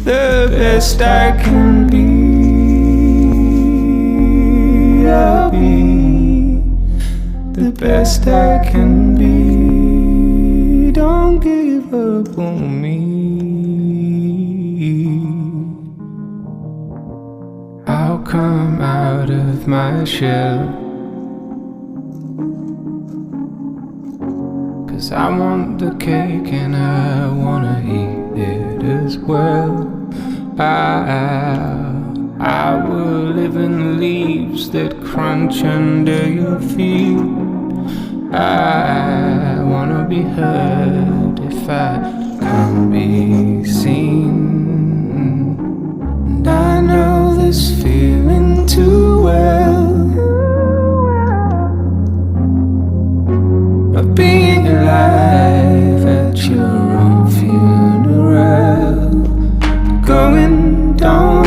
the best I can be. I'll be the best I can be. Don't give up on me. I'll come out of my shell, 'cause I want the cake and I wanna eat it as well. I will live in the leaves that crunch under your feet. I wanna be heard if I can't be seen. And I know this feeling too well, of being alive at your own funeral, going down